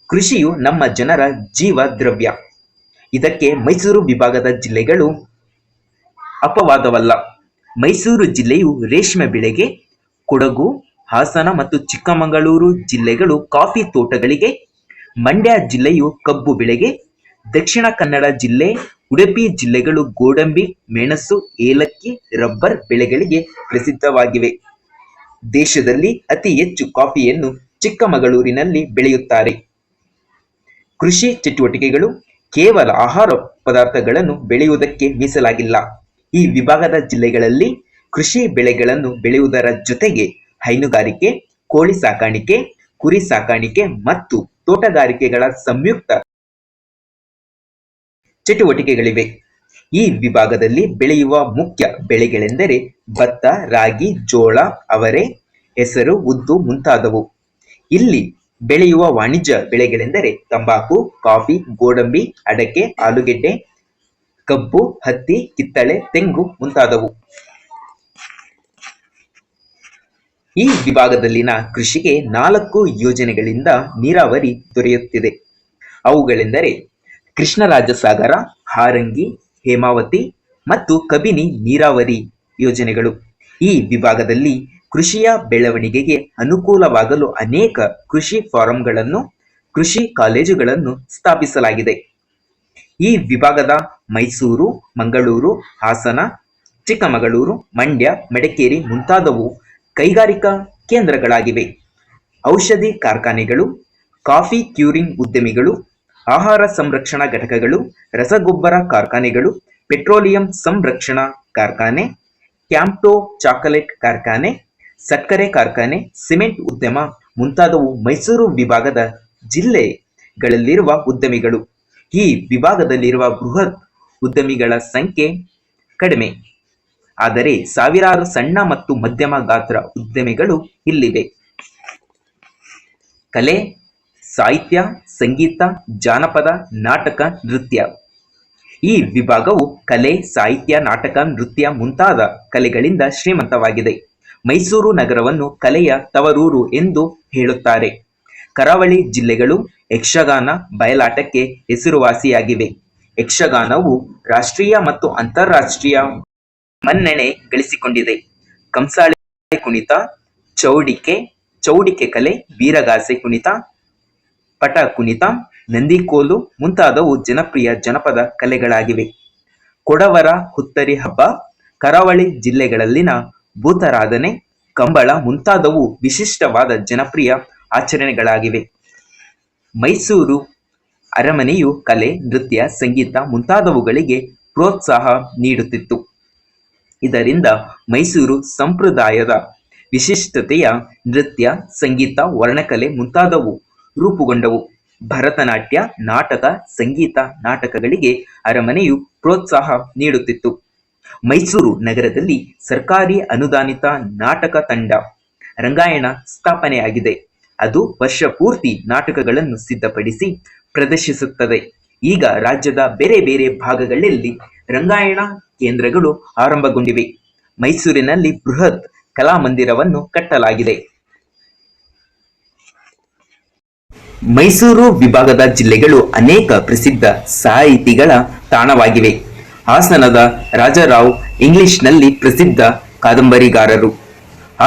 ಕೃಷಿಯು ನಮ್ಮ ಜನರ ಜೀವ ದ್ರವ್ಯ. ಇದಕ್ಕೆ ಮೈಸೂರು ವಿಭಾಗದ ಜಿಲ್ಲೆಗಳು ಅಪವಾದವಲ್ಲ. ಮೈಸೂರು ಜಿಲ್ಲೆಯು ರೇಷ್ಮೆ ಬೆಳೆಗೆ, ಕೊಡಗು, ಹಾಸನ ಮತ್ತು ಚಿಕ್ಕಮಗಳೂರು ಜಿಲ್ಲೆಗಳು ಕಾಫಿ ತೋಟಗಳಿಗೆ, ಮಂಡ್ಯ ಜಿಲ್ಲೆಯು ಕಬ್ಬು ಬೆಳೆಗೆ, ದಕ್ಷಿಣ ಕನ್ನಡ ಜಿಲ್ಲೆ, ಉಡುಪಿ ಜಿಲ್ಲೆಗಳು ಗೋಡಂಬಿ, ಮೆಣಸು, ಏಲಕ್ಕಿ, ರಬ್ಬರ್ ಬೆಳೆಗಳಿಗೆ ಪ್ರಸಿದ್ಧವಾಗಿವೆ. ದೇಶದಲ್ಲಿ ಅತಿ ಹೆಚ್ಚು ಕಾಫಿಯನ್ನು ಚಿಕ್ಕಮಗಳೂರಿನಲ್ಲಿ ಬೆಳೆಯುತ್ತಾರೆ. ಕೃಷಿ ಚಟುವಟಿಕೆಗಳು ಕೇವಲ ಆಹಾರ ಪದಾರ್ಥಗಳನ್ನು ಬೆಳೆಯುವುದಕ್ಕೆ ಮೀಸಲಾಗಿಲ್ಲ. ಈ ವಿಭಾಗದ ಜಿಲ್ಲೆಗಳಲ್ಲಿ ಕೃಷಿ ಬೆಳೆಗಳನ್ನು ಬೆಳೆಯುವುದರ ಜೊತೆಗೆ ಹೈನುಗಾರಿಕೆ, ಕೋಳಿ ಸಾಕಾಣಿಕೆ, ಕುರಿ ಸಾಕಾಣಿಕೆ ಮತ್ತು ತೋಟಗಾರಿಕೆಗಳ ಸಂಯುಕ್ತ ಚಟುವಟಿಕೆಗಳಿವೆ. ಈ ವಿಭಾಗದಲ್ಲಿ ಬೆಳೆಯುವ ಮುಖ್ಯ ಬೆಳೆಗಳೆಂದರೆ ಭತ್ತ, ರಾಗಿ, ಜೋಳ, ಅವರೆ, ಹೆಸರು, ಉದ್ದು ಮುಂತಾದವು. ಇಲ್ಲಿ ಬೆಳೆಯುವ ವಾಣಿಜ್ಯ ಬೆಳೆಗಳೆಂದರೆ ತಂಬಾಕು, ಕಾಫಿ, ಗೋಡಂಬಿ, ಅಡಕೆ, ಆಲೂಗೆಡ್ಡೆ, ಕಬ್ಬು, ಹತ್ತಿ, ಕಿತ್ತಳೆ, ತೆಂಗು ಮುಂತಾದವು. ಈ ವಿಭಾಗದಲ್ಲಿನ ಕೃಷಿಗೆ 4 ಯೋಜನೆಗಳಿಂದ ನೀರಾವರಿ ದೊರೆಯುತ್ತಿದೆ. ಅವುಗಳೆಂದರೆ ಕೃಷ್ಣರಾಜಸಾಗರ, ಹಾರಂಗಿ, ಹೇಮಾವತಿ ಮತ್ತು ಕಬಿನಿ ನೀರಾವರಿ ಯೋಜನೆಗಳು. ಈ ವಿಭಾಗದಲ್ಲಿ ಕೃಷಿಯ ಬೆಳವಣಿಗೆಗೆ ಅನುಕೂಲವಾಗಲು ಅನೇಕ ಕೃಷಿ ಫಾರಂಗಳನ್ನು, ಕೃಷಿ ಕಾಲೇಜುಗಳನ್ನು ಸ್ಥಾಪಿಸಲಾಗಿದೆ. ಈ ವಿಭಾಗದ ಮೈಸೂರು, ಮಂಗಳೂರು, ಹಾಸನ, ಚಿಕ್ಕಮಗಳೂರು, ಮಂಡ್ಯ, ಮಡಿಕೇರಿ ಮುಂತಾದವು ಕೈಗಾರಿಕಾ ಕೇಂದ್ರಗಳಾಗಿವೆ. ಔಷಧಿ ಕಾರ್ಖಾನೆಗಳು, ಕಾಫಿ ಕ್ಯೂರಿಂಗ್ ಉದ್ಯಮಿಗಳು, ಆಹಾರ ಸಂರಕ್ಷಣಾ ಘಟಕಗಳು, ರಸಗೊಬ್ಬರ ಕಾರ್ಖಾನೆಗಳು, ಪೆಟ್ರೋಲಿಯಂ ಸಂರಕ್ಷಣಾ ಕಾರ್ಖಾನೆ, ಕ್ಯಾಂಪ್ಟೋ ಚಾಕೊಲೇಟ್ ಕಾರ್ಖಾನೆ, ಸಕ್ಕರೆ ಕಾರ್ಖಾನೆ, ಸಿಮೆಂಟ್ ಉದ್ಯಮ ಮುಂತಾದವು ಮೈಸೂರು ವಿಭಾಗದ ಜಿಲ್ಲೆಗಳಲ್ಲಿರುವ ಉದ್ಯಮಿಗಳು. ಈ ವಿಭಾಗದಲ್ಲಿರುವ ಬೃಹತ್ ಉದ್ಯಮಿಗಳ ಸಂಖ್ಯೆ ಕಡಿಮೆ, ಆದರೆ ಸಾವಿರಾರು ಸಣ್ಣ ಮತ್ತು ಮಧ್ಯಮ ಗಾತ್ರ ಉದ್ಯಮಿಗಳು ಇಲ್ಲಿವೆ. ಕಲೆ, ಸಾಹಿತ್ಯ, ಸಂಗೀತ, ಜಾನಪದ, ನಾಟಕ, ನೃತ್ಯ. ಈ ವಿಭಾಗವು ಕಲೆ, ಸಾಹಿತ್ಯ, ನಾಟಕ, ನೃತ್ಯ ಮುಂತಾದ ಕಲೆಗಳಿಂದ ಶ್ರೀಮಂತವಾಗಿದೆ. ಮೈಸೂರು ನಗರವನ್ನು ಕಲೆಯ ತವರೂರು ಎಂದು ಹೇಳುತ್ತಾರೆ. ಕರಾವಳಿ ಜಿಲ್ಲೆಗಳು ಯಕ್ಷಗಾನ, ಬಯಲಾಟಕ್ಕೆ ಹೆಸರುವಾಸಿಯಾಗಿವೆ. ಯಕ್ಷಗಾನವು ರಾಷ್ಟ್ರೀಯ ಮತ್ತು ಅಂತಾರಾಷ್ಟ್ರೀಯ ಮನ್ನಣೆ ಗಳಿಸಿಕೊಂಡಿದೆ. ಕಂಸಾಳೆ ಕುಣಿತ, ಚೌಡಿಕೆ ಕಲೆ, ವೀರಗಾಸೆ ಕುಣಿತ, ಪಟ ಕುಣಿತ, ನಂದಿಕೋಲು ಮುಂತಾದವು ಜನಪ್ರಿಯ ಜನಪದ ಕಲೆಗಳಾಗಿವೆ. ಕೊಡವರ ಹುತ್ತರಿ ಹಬ್ಬ, ಕರಾವಳಿ ಜಿಲ್ಲೆಗಳಲ್ಲಿನ ಭೂತಾರಾಧನೆ, ಕಂಬಳ ಮುಂತಾದವು ವಿಶಿಷ್ಟವಾದ ಜನಪ್ರಿಯ ಆಚರಣೆಗಳಾಗಿವೆ. ಮೈಸೂರು ಅರಮನೆಯು ಕಲೆ, ನೃತ್ಯ, ಸಂಗೀತ ಮುಂತಾದವುಗಳಿಗೆ ಪ್ರೋತ್ಸಾಹ ನೀಡುತ್ತಿತ್ತು. ಇದರಿಂದ ಮೈಸೂರು ಸಂಪ್ರದಾಯದ ವಿಶಿಷ್ಟತೆಯ ನೃತ್ಯ, ಸಂಗೀತ, ವರ್ಣಕಲೆ ಮುಂತಾದವು ರೂಪುಗೊಂಡವು. ಭರತನಾಟ್ಯ, ನಾಟಕ, ಸಂಗೀತ, ನಾಟಕಗಳಿಗೆ ಅರಮನೆಯು ಪ್ರೋತ್ಸಾಹ ನೀಡುತ್ತಿತ್ತು. ಮೈಸೂರು ನಗರದಲ್ಲಿ ಸರ್ಕಾರಿ ಅನುದಾನಿತ ನಾಟಕ ತಂಡ ರಂಗಾಯಣ ಸ್ಥಾಪನೆಯಾಗಿದೆ. ಅದು ವರ್ಷ ಪೂರ್ತಿ ನಾಟಕಗಳನ್ನು ಸಿದ್ಧಪಡಿಸಿ ಪ್ರದರ್ಶಿಸುತ್ತದೆ. ಈಗ ರಾಜ್ಯದ ಬೇರೆ ಬೇರೆ ಭಾಗಗಳಲ್ಲಿ ರಂಗಾಯಣ ಕೇಂದ್ರಗಳು ಆರಂಭಗೊಂಡಿವೆ. ಮೈಸೂರಿನಲ್ಲಿ ಬೃಹತ್ ಕಲಾಮಂದಿರವನ್ನು ಕಟ್ಟಲಾಗಿದೆ. ಮೈಸೂರು ವಿಭಾಗದ ಜಿಲ್ಲೆಗಳು ಅನೇಕ ಪ್ರಸಿದ್ಧ ಸಾಹಿತಿಗಳ ತಾಣವಾಗಿವೆ. ಹಾಸನದ ರಾಜಾರಾವ್ ಇಂಗ್ಲಿಷ್ನಲ್ಲಿ ಪ್ರಸಿದ್ಧ ಕಾದಂಬರಿಗಾರರು.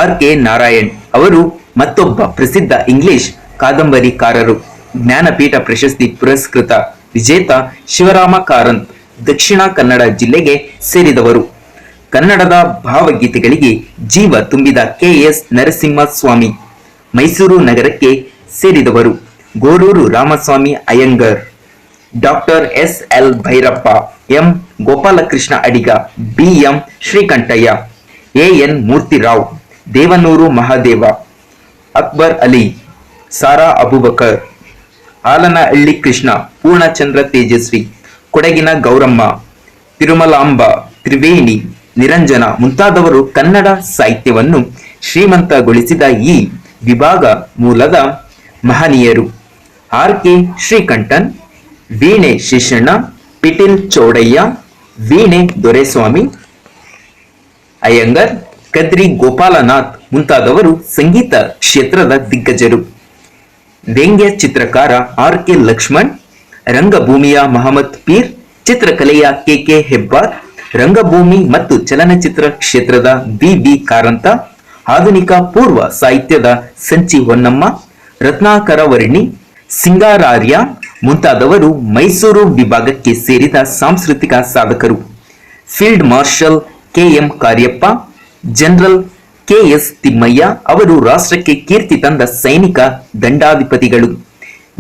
ಆರ್ ಕೆ ನಾರಾಯಣ್ ಅವರು ಮತ್ತೊಬ್ಬ ಪ್ರಸಿದ್ಧ ಇಂಗ್ಲಿಷ್ ಕಾದಂಬರಿಕಾರರು. ಜ್ಞಾನಪೀಠ ಪ್ರಶಸ್ತಿ ಪುರಸ್ಕೃತ ವಿಜೇತ ಶಿವರಾಮ ಕಾರಂತ್ ದಕ್ಷಿಣ ಕನ್ನಡ ಜಿಲ್ಲೆಗೆ ಸೇರಿದವರು. ಕನ್ನಡದ ಭಾವಗೀತೆಗಳಿಗೆ ಜೀವ ತುಂಬಿದ ಕೆ ಎಸ್ ನರಸಿಂಹಸ್ವಾಮಿ ಮೈಸೂರು ನಗರಕ್ಕೆ ಸೇರಿದವರು. Goruru Ramaswamy Iyengar, doctor S L Bhyrappa, M Gopalakrishna Adiga, B M Srikantaiah, A N Murthyrao, Devanuru Mahadeva, Akbar Ali, Sara Abubakar, Alanahalli Krishna, Poornachandra Tejaswi, ಕೊಡಗಿನ ಗೌರಮ್ಮ, ತಿರುಮಲಾಂಬ, ತ್ರಿವೇಣಿ, ನಿರಂಜನ ಮುಂತಾದವರು ಕನ್ನಡ ಸಾಹಿತ್ಯವನ್ನು ಶ್ರೀಮಂತಗೊಳಿಸಿದ ಈ ವಿಭಾಗ ಮೂಲದ ಮಹನೀಯರು. ಆರ್ ಕೆ ಶ್ರೀಕಂಠನ್, ವೀಣೆ ಶಿಶಣ್ಣ, ಪಿಟೀಲ್ ಚೌಡಯ್ಯ, ವೀಣೆ ದೊರೆಸ್ವಾಮಿ ಅಯ್ಯಂಗರ್, ಕದ್ರಿ ಗೋಪಾಲನಾಥ್ ಮುಂತಾದವರು ಸಂಗೀತ ಕ್ಷೇತ್ರದ ದಿಗ್ಗಜರು. ವ್ಯಂಗ್ಯ ಚಿತ್ರಕಾರ ಆರ್ ಕೆ ಲಕ್ಷ್ಮಣ್, ರಂಗಭೂಮಿಯ ಮಹಮ್ಮದ್ ಪೀರ್, ಚಿತ್ರಕಲೆಯ ಕೆ ಕೆ ಹೆಬ್ಬಾರ್, ರಂಗಭೂಮಿ ಮತ್ತು ಚಲನಚಿತ್ರ ಕ್ಷೇತ್ರದ ಬಿ ಬಿ ಕಾರಂತ, ಆಧುನಿಕ ಪೂರ್ವ ಸಾಹಿತ್ಯದ ಸಂಚಿ ಹೊನ್ನಮ್ಮ, ರತ್ನಾಕರ ವರ್ಣಿ, ಸಿಂಗಾರಾರ್ಯ ಮುಂತಾದವರು ಮೈಸೂರು ವಿಭಾಗಕ್ಕೆ ಸೇರಿದ ಸಾಂಸ್ಕೃತಿಕ ಸಾಧಕರು. Field marshal K M Cariappa, general K S Thimayya ಅವರು ರಾಷ್ಟ್ರಕ್ಕೆ ಕೀರ್ತಿ ತಂದ ಸೈನಿಕ ದಂಡಾಧಿಪತಿಗಳು.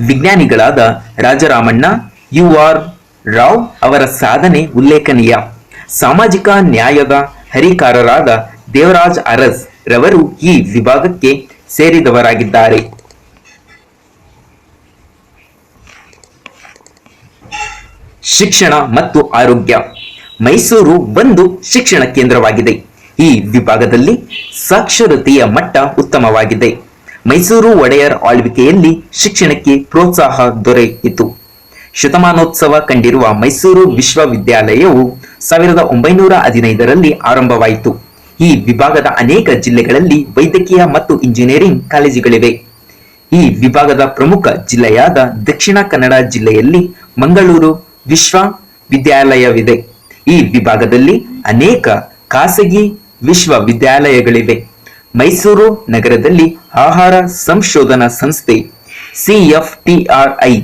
ವಿಜ್ಞಾನಿಗಳಾದ ರಾಜರಾಮಣ್ಣ, ಯು ಆರ್ ರಾವ್ ಅವರ ಸಾಧನೆ ಉಲ್ಲೇಖನೀಯ. ಸಾಮಾಜಿಕ ನ್ಯಾಯದ ಹರಿಕಾರರಾದ ದೇವರಾಜ್ ಅರಸ್ ರವರು ಈ ವಿಭಾಗಕ್ಕೆ ಸೇರಿದವರಾಗಿದ್ದಾರೆ. ಶಿಕ್ಷಣ ಮತ್ತು ಆರೋಗ್ಯ. ಮೈಸೂರು ಒಂದು ಶಿಕ್ಷಣ ಕೇಂದ್ರವಾಗಿದೆ. ಈ ವಿಭಾಗದಲ್ಲಿ ಸಾಕ್ಷರತೆಯ ಮಟ್ಟ ಉತ್ತಮವಾಗಿದೆ. ಮೈಸೂರು ಒಡೆಯರ್ ಆಳ್ವಿಕೆಯಲ್ಲಿ ಶಿಕ್ಷಣಕ್ಕೆ ಪ್ರೋತ್ಸಾಹ ದೊರೆಯಿತು. ಶತಮಾನೋತ್ಸವ ಕಂಡಿರುವ ಮೈಸೂರು ವಿಶ್ವವಿದ್ಯಾಲಯವು 1915ರಲ್ಲಿ ಆರಂಭವಾಯಿತು. ಈ ವಿಭಾಗದ ಅನೇಕ ಜಿಲ್ಲೆಗಳಲ್ಲಿ ವೈದ್ಯಕೀಯ ಮತ್ತು ಇಂಜಿನಿಯರಿಂಗ್ ಕಾಲೇಜುಗಳಿವೆ. ಈ ವಿಭಾಗದ ಪ್ರಮುಖ ಜಿಲ್ಲೆಯಾದ ದಕ್ಷಿಣ ಕನ್ನಡ ಜಿಲ್ಲೆಯಲ್ಲಿ ಮಂಗಳೂರು ವಿಶ್ವವಿದ್ಯಾಲಯವಿದೆ. ಈ ವಿಭಾಗದಲ್ಲಿ ಅನೇಕ ಖಾಸಗಿ ವಿಶ್ವವಿದ್ಯಾಲಯಗಳಿವೆ. ಮೈಸೂರು ನಗರದಲ್ಲಿ ಆಹಾರ ಸಂಶೋಧನಾ ಸಂಸ್ಥೆ CFTRI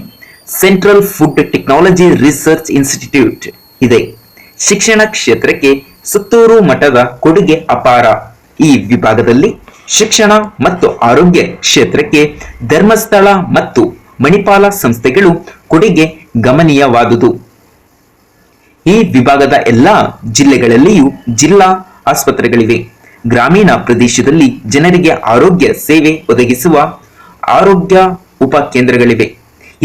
central food technology research institute ಇದೆ. ಶಿಕ್ಷಣ ಕ್ಷೇತ್ರಕ್ಕೆ ಸುತ್ತೂರು ಮಠದ ಕೊಡುಗೆ ಅಪಾರ. ಈ ವಿಭಾಗದಲ್ಲಿ ಶಿಕ್ಷಣ ಮತ್ತು ಆರೋಗ್ಯ ಕ್ಷೇತ್ರಕ್ಕೆ ಧರ್ಮಸ್ಥಳ ಮತ್ತು ಮಣಿಪಾಲ ಸಂಸ್ಥೆಗಳು ಕೊಡುಗೆ ಗಮನೀಯವಾದುದು. ಈ ವಿಭಾಗದ ಎಲ್ಲಾ ಜಿಲ್ಲೆಗಳಲ್ಲಿಯೂ ಜಿಲ್ಲಾ ಆಸ್ಪತ್ರೆಗಳಿವೆ. ಗ್ರಾಮೀಣ ಪ್ರದೇಶದಲ್ಲಿ ಜನರಿಗೆ ಆರೋಗ್ಯ ಸೇವೆ ಒದಗಿಸುವ ಆರೋಗ್ಯ ಉಪ ಕೇಂದ್ರಗಳಿವೆ.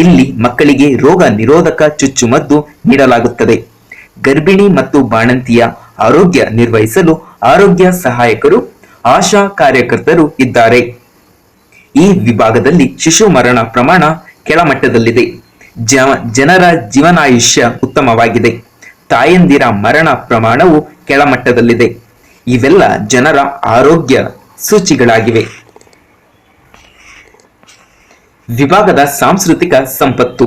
ಇಲ್ಲಿ ಮಕ್ಕಳಿಗೆ ರೋಗ ನಿರೋಧಕ ಚುಚ್ಚುಮದ್ದು ನೀಡಲಾಗುತ್ತದೆ. ಗರ್ಭಿಣಿ ಮತ್ತು ಬಾಣಂತಿಯ ಆರೋಗ್ಯ ನಿರ್ವಹಿಸಲು ಆರೋಗ್ಯ ಸಹಾಯಕರು, ಆಶಾ ಕಾರ್ಯಕರ್ತರು ಇದ್ದಾರೆ. ಈ ವಿಭಾಗದಲ್ಲಿ ಶಿಶು ಮರಣ ಪ್ರಮಾಣ ಕೆಳಮಟ್ಟದಲ್ಲಿದೆ. ಜನರ ಜೀವನಾಯುಷ್ಯ ಉತ್ತಮವಾಗಿದೆ. ತಾಯಂದಿರ ಮರಣ ಪ್ರಮಾಣವು ಕೆಳಮಟ್ಟದಲ್ಲಿದೆ. ಇವೆಲ್ಲ ಜನರ ಆರೋಗ್ಯ ಸೂಚಿಗಳಾಗಿವೆ. ವಿಭಾಗದ ಸಾಂಸ್ಕೃತಿಕ ಸಂಪತ್ತು.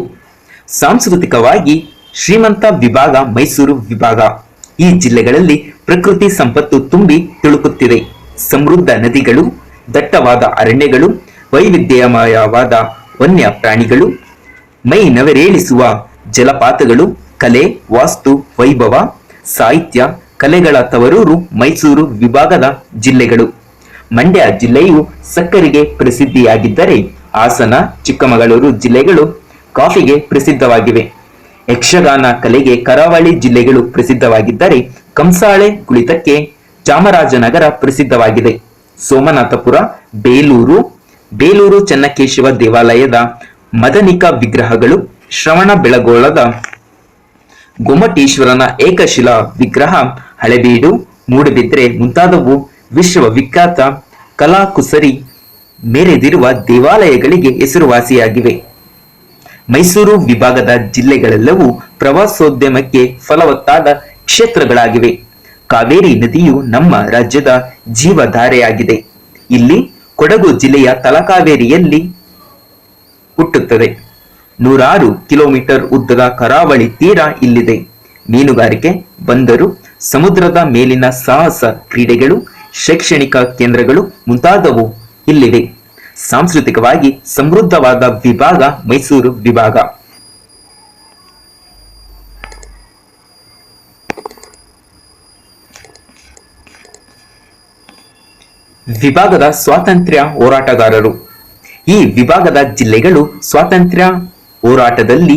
ಸಾಂಸ್ಕೃತಿಕವಾಗಿ ಶ್ರೀಮಂತ ವಿಭಾಗ ಮೈಸೂರು ವಿಭಾಗ. ಈ ಜಿಲ್ಲೆಗಳಲ್ಲಿ ಪ್ರಕೃತಿ ಸಂಪತ್ತು ತುಂಬಿ ತುಳುಕುತ್ತಿದೆ. ಸಮೃದ್ಧ ನದಿಗಳು, ದಟ್ಟವಾದ ಅರಣ್ಯಗಳು, ವೈವಿಧ್ಯಮಯವಾದ ವನ್ಯ ಪ್ರಾಣಿಗಳು, ಮೈ ನವರೇಳಿಸುವ ಜಲಪಾತಗಳು, ಕಲೆ, ವಾಸ್ತು ವೈಭವ, ಸಾಹಿತ್ಯ, ಕಲೆಗಳ ತವರೂರು ಮೈಸೂರು ವಿಭಾಗದ ಜಿಲ್ಲೆಗಳು. ಮಂಡ್ಯ ಜಿಲ್ಲೆಯು ಸಕ್ಕರೆಗೆ ಪ್ರಸಿದ್ಧಿಯಾಗಿದ್ದರೆ ಹಾಸನ, ಚಿಕ್ಕಮಗಳೂರು ಜಿಲ್ಲೆಗಳು ಕಾಫಿಗೆ ಪ್ರಸಿದ್ಧವಾಗಿವೆ. ಯಕ್ಷಗಾನ ಕಲೆಗೆ ಕರಾವಳಿ ಜಿಲ್ಲೆಗಳು ಪ್ರಸಿದ್ಧವಾಗಿದ್ದರೆ ಕಂಸಾಳೆ ಕುಳಿತಕ್ಕೆ ಚಾಮರಾಜನಗರ ಪ್ರಸಿದ್ಧವಾಗಿದೆ. ಸೋಮನಾಥಪುರ, ಬೇಲೂರು ಚೆನ್ನಕೇಶವ ದೇವಾಲಯದ ಮದನಿಕ ವಿಗ್ರಹಗಳು, ಶ್ರವಣ ಬೆಳಗೊಳದ ಗೊಮ್ಮಟೇಶ್ವರನ ಏಕಶಿಲಾ ವಿಗ್ರಹ, ಹಳೆಬೀಡು, ಮೂಡುಬಿದ್ರೆ ಮುಂತಾದವು ವಿಶ್ವವಿಖ್ಯಾತ ಕಲಾಕುಸರಿ ಮೆರೆದಿರುವ ದೇವಾಲಯಗಳಿಗೆ ಹೆಸರುವಾಸಿಯಾಗಿವೆ. ಮೈಸೂರು ವಿಭಾಗದ ಜಿಲ್ಲೆಗಳೆಲ್ಲವೂ ಪ್ರವಾಸೋದ್ಯಮಕ್ಕೆ ಫಲವತ್ತಾದ ಕ್ಷೇತ್ರಗಳಾಗಿವೆ. ಕಾವೇರಿ ನದಿಯು ನಮ್ಮ ರಾಜ್ಯದ ಜೀವಧಾರೆಯಾಗಿದೆ. ಇಲ್ಲಿ ಕೊಡಗು ಜಿಲ್ಲೆಯ ತಲಕಾವೇರಿಯಲ್ಲಿ ಹುಟ್ಟುತ್ತದೆ. 106 ಕಿಲೋಮೀಟರ್ ಉದ್ದದ ಕರಾವಳಿ ತೀರ ಇಲ್ಲಿದೆ. ಮೀನುಗಾರಿಕೆ, ಬಂದರು, ಸಮುದ್ರದ ಮೇಲಿನ ಸಾಹಸ ಕ್ರೀಡೆಗಳು, ಶೈಕ್ಷಣಿಕ ಕೇಂದ್ರಗಳು ಮುಂತಾದವು ಇಲ್ಲಿವೆ. ಸಾಂಸ್ಕೃತಿಕವಾಗಿ ಸಮೃದ್ಧವಾದ ವಿಭಾಗ ಮೈಸೂರು ವಿಭಾಗ. ವಿಭಾಗದ ಸ್ವಾತಂತ್ರ್ಯ ಹೋರಾಟಗಾರರು. ಈ ವಿಭಾಗದ ಜಿಲ್ಲೆಗಳು ಸ್ವಾತಂತ್ರ್ಯ ಹೋರಾಟದಲ್ಲಿ